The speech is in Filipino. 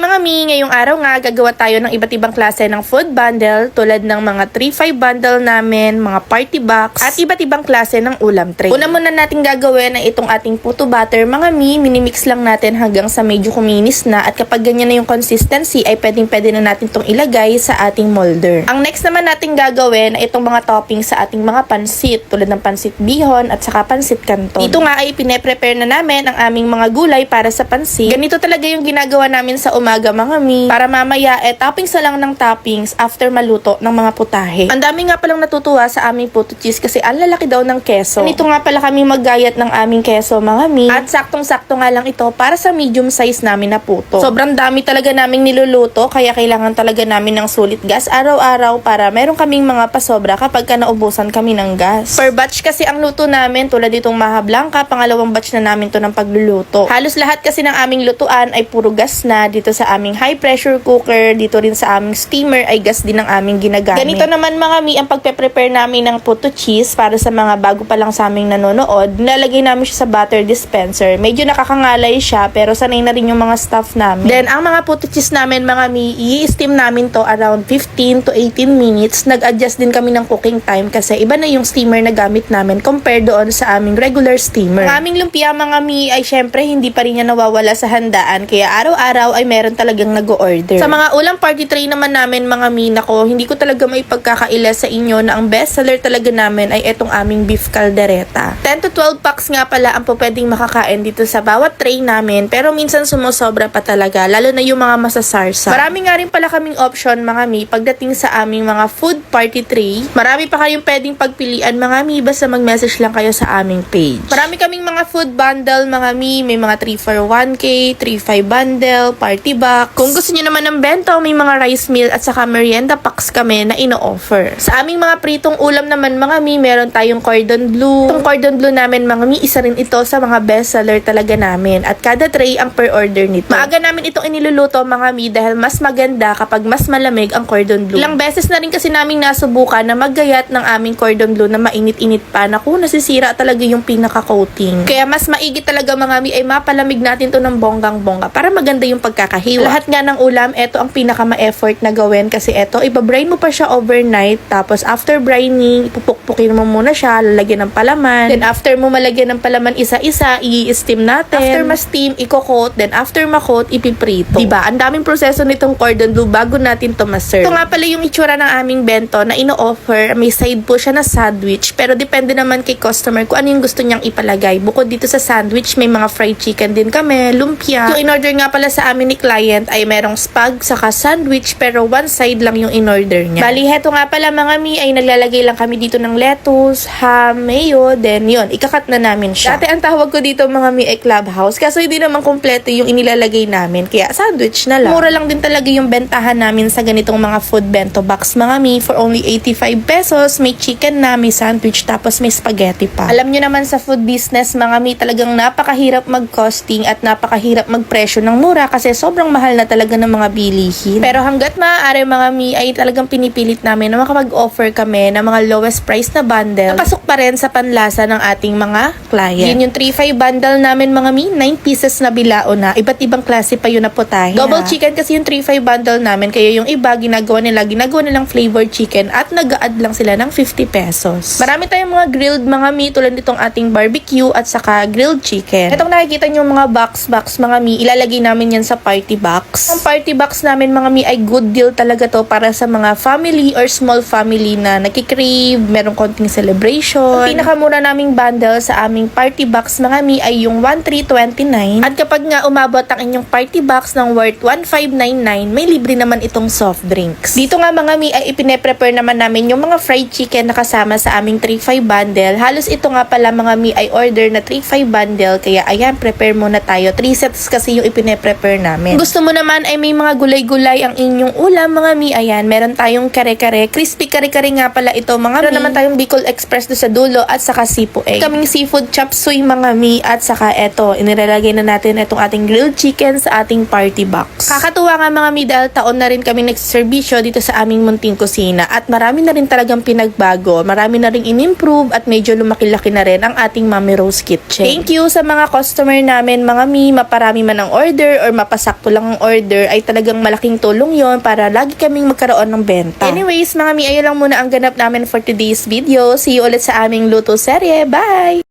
mga mi, ngayong araw nga gagawa tayo ng iba't ibang klase ng food bundle tulad ng mga 3-5 bundle namin, mga party box, at iba't ibang klase ng ulam tray. Una muna natin gagawin ay itong ating puto butter mga mi, minimix lang natin hanggang sa medyo kuminis na at kapag ganyan na yung consistency ay pwede na natin itong ilagay sa ating molder. Ang next naman natin gagawin ay itong mga toppings sa ating mga pansit tulad ng pansit bihon at saka pansit canton. Dito nga ay pine-prepare na namin ang aming mga gulay para sa pansit. Ganito talaga yung ginagawa namin sa umaga mga mi, para mamaya toppings na lang ng toppings after maluto ng mga putahe. Ang dami nga palang natutuwa sa aming puto cheese kasi ang lalaki daw ng keso. Ganito nga pala kami maggayat ng aming keso mga mi, at saktong-sakto nga lang ito para sa medium size namin na puto. Sobrang dami talaga naming niluluto kaya kailangan talaga namin ng sulit gas araw-araw para meron kaming mga pasobra kapag naubusan kami ng gas. Per batch kasi ang luto namin, tulad itong Maha Blanca, pangalawang batch na namin to ng pagluluto. Halos lahat kasi ng aming lutuan ay puro gas na. Dito sa aming high pressure cooker, dito rin sa aming steamer ay gas din ang aming ginagamit. Ganito naman mga mi ang pagpe-prepare namin ng puto cheese para sa mga bago pa lang sa aming nanonood. Nilalagay namin siya sa butter dispenser. Medyo nakakangalay siya pero sanay na rin yung mga staff namin. Then ang mga puto cheese namin mga mi, i-steam namin to around 15 to 18 minutes. Nag-adjust din kami ng cooking time kasi iba na yung steamer na gamit namin compared doon sa aming regular steamer. Ang aming lumpia mga mi ay syempre hindi pa rin yan nawawala sa handaan kaya araw-araw ay meron talagang nag-order. Sa mga ulam party tray naman namin mga mi, nako, hindi ko talaga may pagkakaila sa inyo na ang best seller talaga namin ay etong aming beef caldereta. 10 to 12 packs nga pala ang pwedeng makakain dito sa bawat tray namin pero minsan sumusobra pa talaga lalo na yung mga masasarsa. Marami nga rin pala kaming option mga mi pagdating sa aming mga food party tray. Marami pa kayong pwedeng pagpilian mga mi, basta mag-message lang kayo sa aming page. Marami kaming mga food bundle mga mi, may mga 3 for 1K, 3-5 bundle, party box. Kung gusto niyo naman ng bento, may mga rice meal at saka merienda packs kami na ino-offer. Sa aming mga pritong ulam naman mga mi, meron tayong cordon bleu. Itong cordon bleu namin mga mi, isa rin ito sa mga best seller talaga namin at kada tray ang per order nito. Maaga namin itong iniluluto mga mi dahil mas maganda kapag mas malamig ang cordon bleu. Ilang beses na rin kasi naming nasubukan na maggayat ng aming cordon bleu na mainit-init pa. Naku, nasisira talaga yung pinaka-coating. Kaya mas maigi talaga mga mi ay mapalamig natin to ng bonggang-bongga para maganda yung pagkakahiwa. Lahat nga ng ulam, ito ang pinaka-ma-effort na gawin kasi ito, ibabrain mo pa siya overnight tapos after braining, pupukpukin mo muna siya, lalagyan ng palaman. Then after mo malagyan ng palaman isa-isa, i-steam natin. After ma-steam, i-coat. Then after ma-coat, ipiprito. Diba? Ang daming proseso nitong cordon bleu bago natin to ma-serve. Ito nga pala yung itsura ng aming bento na ino-offer. May side po siya na sandwich pero depende naman kay customer kung ano yung gusto niyang ipalagay. Bukod dito sa sandwich, may mga fried chicken din kami, lumpia. Yung in-order nga pala sa amin ni client ay merong spag saka sandwich pero one side lang yung in-order niya. Bali, heto nga pala mga mi ay naglalagay lang kami dito ng lettuce, ham, mayo, then yun, ikakat na namin siya. Dati ang tawag ko dito mga mi ay clubhouse kaso hindi naman kompleto yung inilalagay namin kaya sandwich na lang. Mura lang din talaga yung bentahan namin sa ganitong mga food bento box mga mi for only 85 pesos. May chicken na, may sandwich tapos may spaghetti pa. Alam nyo naman sa food business mga mi talagang napakahirap mag-costing at napakahirap magpresyo ng mura kasi sobrang mahal na talaga ng mga bilihin. Pero hanggat maaari mga mi ay talagang pinipilit namin na makapag-offer kami ng mga lowest price na bundle. Napasok pa rin sa panlasa ng ating mga client. Yun yung 3-5 bundle namin mga mi, 9 pieces na bilao na. Iba't ibang klase pa yun na putahe. Double chicken kasi yung 3-5 bundle namin kaya yung iba ginagawa nilang flavored chicken at nag-a-add lang sila ng 50 pesos. Marami tayong mga grilled mga mi tulad nitong ating barbecue at saka grilled chicken. Itong nakikita nyo mga box mga mi, ilalagay namin yan sa party box. Ang party box namin mga mi ay good deal talaga to para sa mga family or small family na nakikrave, merong konting celebration. Ang pinakamura naming bundle sa aming party box mga mi ay yung 1,329 at kapag nga umabot ang inyong party box ng worth 1,599, may libre naman itong soft drinks. Dito nga mga mi ay ipine-prepare naman namin yung mga fried chicken na kasama sa aming 3-5 bundle. Halos ito nga pala mga mi ay order na 3-5 bundle kaya ayan, prepare muna tayo. 3 sets kasi yung ipine-prepare namin. Gusto mo naman ay may mga gulay-gulay ang inyong ulam mga mi, ayan, meron tayong kare-kare. Crispy kare-kare nga pala ito mga mi. Meron naman tayong Bicol Express do sa dulo at saka sipo egg. Kaming seafood chop suey mga mi at saka eto, inilalagay na natin itong ating grilled chicken sa ating party box. Kakatuwa nga mga mi dahil taon na rin kami nagservisyo dito sa aming munting kusina at marami na rin talagang pinagbago. Marami na rin in-improve at medyo lumaki-laki na rin ang ating Mami Rose Kitchen. Thank you sa mga customer namin mga mi, maparami man ang order or mapasakto lang ang order, ay talagang malaking tulong yon para lagi kaming magkaroon ng benta. Anyways, mga mi, ayun lang muna ang ganap namin for today's video. See you ulit sa aming luto serye. Bye!